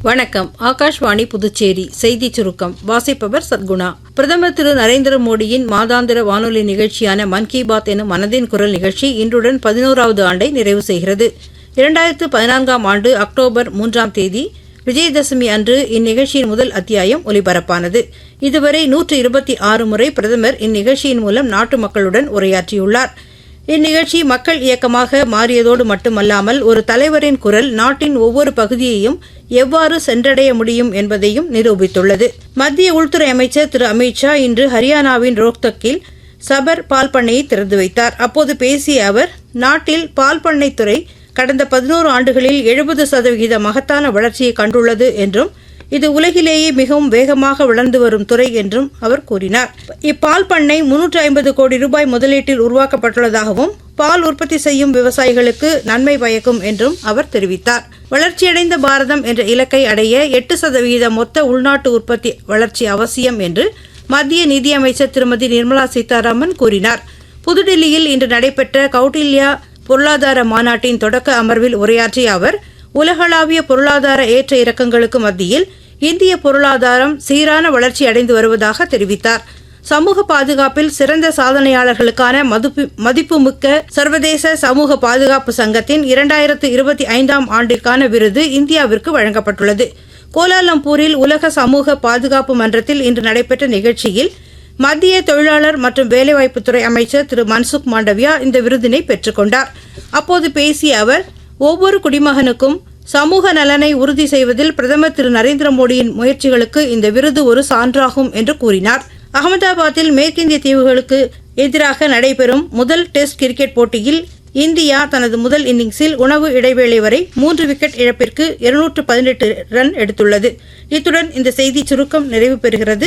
வணக்கம். ஆகாஷ்வாணி புதுச்சேரி செய்திச் சுருக்கம் வாசிப்பவர் சத்குணா. பிரதமர் திரு நரேந்திர மோடியின் மாதாந்திர வானொலி நிகழ்ச்சியான மன் கி பாத் எனும் மனதின் குரல் நிகழ்ச்சி இன்றுடன் 11வது ஆண்டை நிறைவு செய்கிறது. 2014ஆம் ஆண்டு அக்டோபர் 3ஆம் தேதி விஜயதசமி அன்று இந்நிகழ்ச்சியின் முதல் அத்தியாயம் ஒலிபரப்பானது. இதுவரை 126 முறை பிரதமர் இந்நிகழ்ச்சியின் மூலம் நாட்டு மக்களுடன் உரையாற்றியுள்ளார். இந்நிகழ்ச்சி மக்கள் இயக்கமாக மாறியதோடு மட்டுமல்லாமல் ஒரு தலைவரின் குரல் நாட்டின் ஒவ்வொரு பகுதியையும் எவ்வாறு சென்றடைய முடியும் என்பதையும் நிரூபித்துள்ளது. மத்திய உள்துறை அமைச்சர் திரு அமித்ஷா இன்று ஹரியானாவின் ரோஹ்தக்கில் சபர் பால் பண்ணையை திறந்து வைத்தார். அப்போது பேசிய அவர், நாட்டில் பால் பண்ணைத்துறை கடந்த 11 ஆண்டுகளில் 70% மகத்தான வளர்ச்சியை கண்டுள்ளது என்றும் இது உலகிலேயே மிகவும் வேகமாக வளர்ந்து வரும் துறை என்றும் அவர் கூறினார். இப்பால் பண்ணை 350 கோடி ரூபாய் முதலீட்டில் உருவாக்கப்பட்டுள்ளதாகவும் பால் உற்பத்தி செய்யும் விவசாயிகளுக்கு நன்மை பயக்கும் என்றும் அவர் தெரிவித்தார். வளர்ச்சியடைந்த பாரதம் என்ற இலக்கை அடைய 8% மொத்த உள்நாட்டு உற்பத்தி வளர்ச்சி அவசியம் என்று மத்திய நிதியமைச்சர் திருமதி நிர்மலா சீதாராமன் கூறினார். புதுடில்லியில் இன்று நடைபெற்ற கௌடில்யா பொருளாதார மாநாட்டின் தொடக்க அமர்வில் உரையாற்றிய அவர், உலகளாவிய பொருளாதார ஏற்ற இறக்கங்களுக்கு மத்தியில் இந்திய பொருளாதாரம் சீரான வளர்ச்சி அடைந்து வருவதாக தெரிவித்தார். சமூக பாதுகாப்பில் சிறந்த சாதனையாளர்களுக்கான மதிப்புமிக்க சர்வதேச சமூக பாதுகாப்பு சங்கத்தின் 2025ஆம் ஆண்டிற்கான விருது இந்தியாவிற்கு வழங்கப்பட்டுள்ளது. கோலாலம்பூரில் உலக சமூக பாதுகாப்பு மன்றத்தில் இன்று நடைபெற்ற நிகழ்ச்சியில் மத்திய தொழிலாளர் மற்றும் வேலைவாய்ப்புத்துறை அமைச்சர் திரு மன்சுக் மாண்டவியா இந்த விருதினை பெற்றுக் கொண்டார். அப்போது பேசிய அவர், ஒவ்வொரு குடிமகனுக்கும் சமூக நலனை உறுதி செய்வதில் பிரதமர் திரு நரேந்திர மோடியின் முயற்சிகளுக்கு இந்த விருது ஒரு சான்றாகும் என்று கூறினார். அகமதாபாத்தில் மேற்கிந்திய தீவுகளுக்கு எதிராக நடைபெறும் முதல் டெஸ்ட் கிரிக்கெட் போட்டியில் இந்தியா தனது முதல் இன்னிங்ஸில் உணவு இடைவேளை வரை 3 விக்கெட் இழப்பிற்கு 218 ரன் எடுத்துள்ளது. இத்துடன் இந்த செய்திச் சுருக்கம் நிறைவு பெறுகிறது.